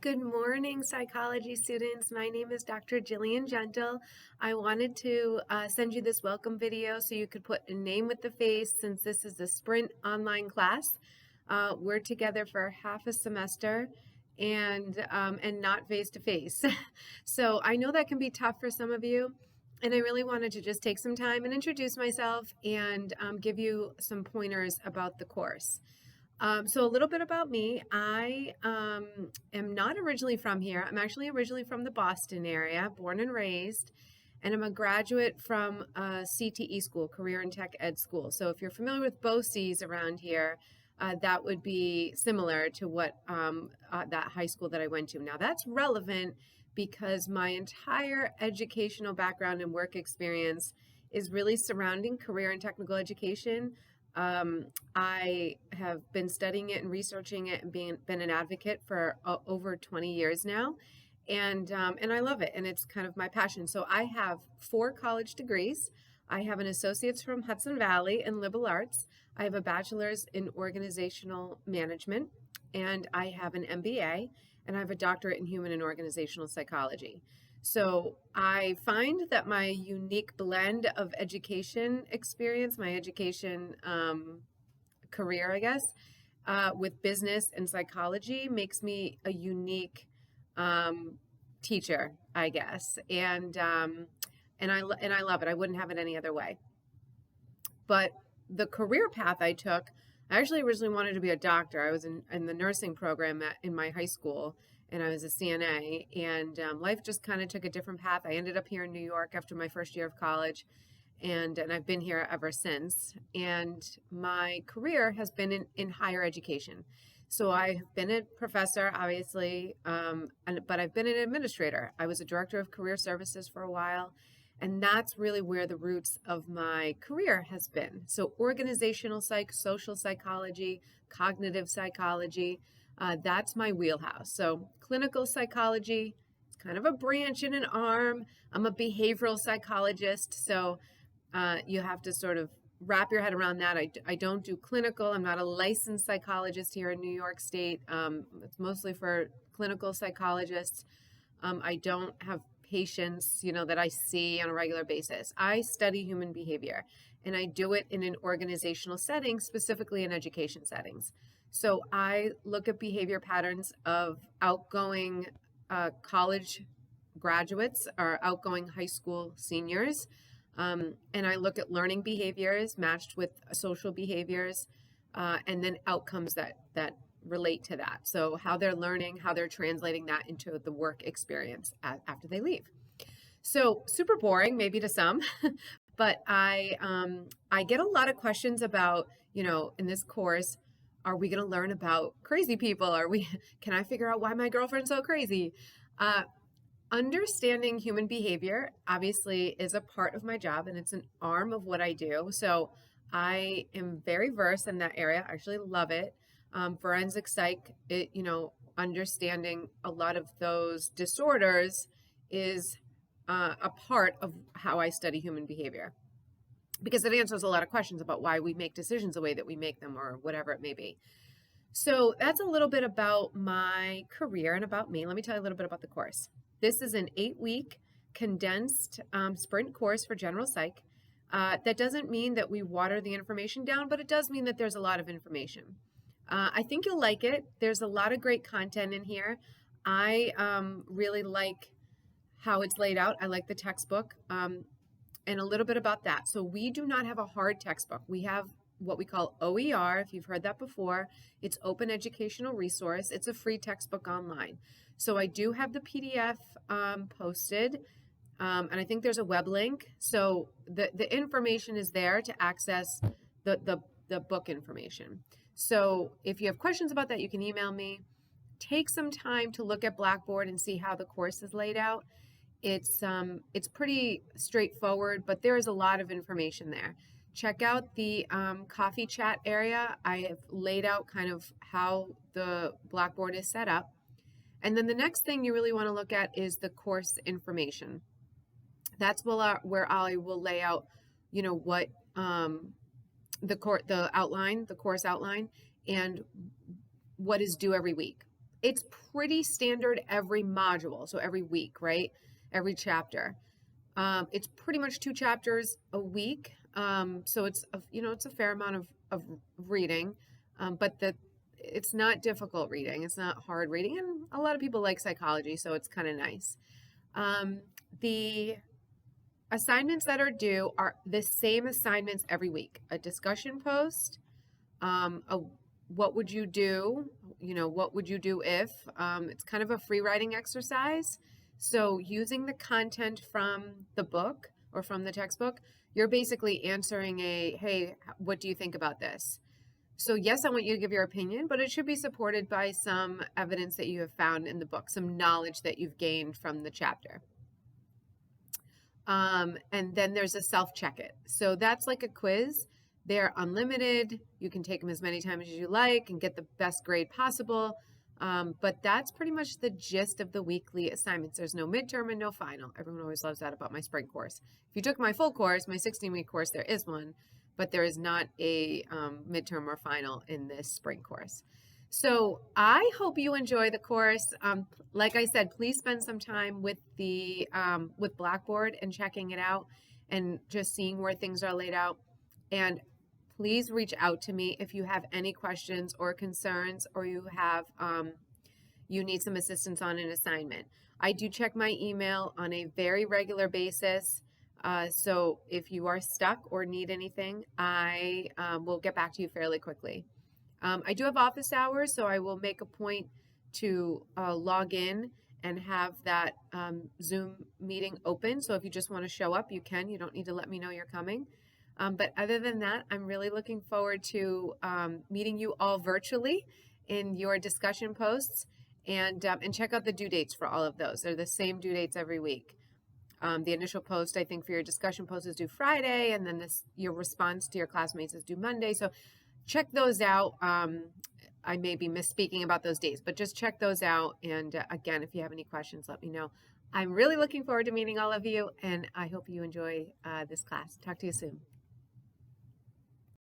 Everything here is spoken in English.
Good morning, psychology students. My name is Dr. Jillian Gentle. I wanted to send you this welcome video so you could put a name with the face since this is a sprint online class. We're together for half a semester and not face to face. So I know that can be tough for some of you. And I really wanted to just take some time and introduce myself and give you some pointers about the course. So a little bit about me. I am not originally from here. I'm actually originally from the Boston area, born and raised, and I'm a graduate from CTE school, Career and Tech Ed School. So if you're familiar with BOCES around here, that would be similar to what that high school that I went to. Now that's relevant because my entire educational background and work experience is really surrounding career and technical education. I have been studying it and researching it and been an advocate for over 20 years now. And I love it. And it's kind of my passion. So I have 4 college degrees. I have an associate's from Hudson Valley in liberal arts. I have a bachelor's in organizational management, and I have an MBA, and I have a doctorate in human and organizational psychology. So I find that my unique blend of education experience, my education career, I guess, with business and psychology makes me a unique teacher, I guess, and I love it. I wouldn't have it any other way. But the career path I took, I actually originally wanted to be a doctor. I was in the nursing program in my high school, and I was a CNA, and life just kind of took a different path. I ended up here in New York after my first year of college, and I've been here ever since. And my career has been in higher education. So I've been a professor, obviously, but I've been an administrator. I was a director of career services for a while, and that's really where the roots of my career has been. So organizational psych, social psychology, cognitive psychology, that's my wheelhouse. So clinical psychology, it's kind of a branch and an arm. I'm a behavioral psychologist, so you have to sort of wrap your head around that. I don't do clinical. I'm not a licensed psychologist here in New York State. It's mostly for clinical psychologists. I don't have patients, that I see on a regular basis. I study human behavior, and I do it in an organizational setting, specifically in education settings. So I look at behavior patterns of outgoing college graduates or outgoing high school seniors. And I look at learning behaviors matched with social behaviors, and then outcomes that relate to that. So how they're learning, how they're translating that into the work experience after they leave. So super boring, maybe to some, but I get a lot of questions about, in this course, are we going to learn about crazy people? Can I figure out why my girlfriend's so crazy? Understanding human behavior obviously is a part of my job, and it's an arm of what I do. So I am very versed in that area. I actually love it. Forensic psych, understanding a lot of those disorders is a part of how I study human behavior, because it answers a lot of questions about why we make decisions the way that we make them, or whatever it may be. So that's a little bit about my career and about me. Let me tell you a little bit about the course. This is an 8-week condensed sprint course for general psych. That doesn't mean that we water the information down, but it does mean that there's a lot of information. I think you'll like it. There's a lot of great content in here. I really like how it's laid out. I like the textbook, and a little bit about that. So we do not have a hard textbook. We have what we call OER, if you've heard that before. It's Open Educational Resource. It's a free textbook online. So I do have the PDF posted, and I think there's a web link. So the information is there to access the book information. So if you have questions about that, you can email me. Take some time to look at Blackboard and see how the course is laid out. It's pretty straightforward, but there is a lot of information there. Check out the coffee chat area. I have laid out kind of how the Blackboard is set up. And then the next thing you really want to look at is the course information. That's where I will lay out, what the course outline, and what is due every week. It's pretty standard every module, so every week, right? Every chapter. It's pretty much 2 chapters a week. So it's a fair amount of reading, but it's not difficult reading. It's not hard reading, and a lot of people like psychology, so it's kind of nice. The assignments that are due are the same assignments every week. A discussion post, a what would you do? What would you do if? It's kind of a free writing exercise. So using the content from the book or from the textbook, you're basically answering hey, what do you think about this? So yes, I want you to give your opinion, but it should be supported by some evidence that you have found in the book, some knowledge that you've gained from the chapter. And then there's a self-check it. So that's like a quiz. They're unlimited. You can take them as many times as you like and get the best grade possible. But that's pretty much the gist of the weekly assignments. There's no midterm and no final. Everyone always loves that about my spring course. If you took my full course, my 16-week course, there is one, but there is not a midterm or final in this spring course. So I hope you enjoy the course. Like I said, please spend some time with with Blackboard and checking it out and just seeing where things are laid out. And please reach out to me if you have any questions or concerns, or you need some assistance on an assignment. I do check my email on a very regular basis. So if you are stuck or need anything, I will get back to you fairly quickly. I do have office hours, so I will make a point to log in and have that Zoom meeting open. So if you just want to show up, you can. You don't need to let me know you're coming. But other than that, I'm really looking forward to meeting you all virtually in your discussion posts, and check out the due dates for all of those. They're the same due dates every week. The initial post, I think, for your discussion post is due Friday, and then your response to your classmates is due Monday. So check those out. I may be misspeaking about those dates, but just check those out. And again, if you have any questions, let me know. I'm really looking forward to meeting all of you, and I hope you enjoy this class. Talk to you soon.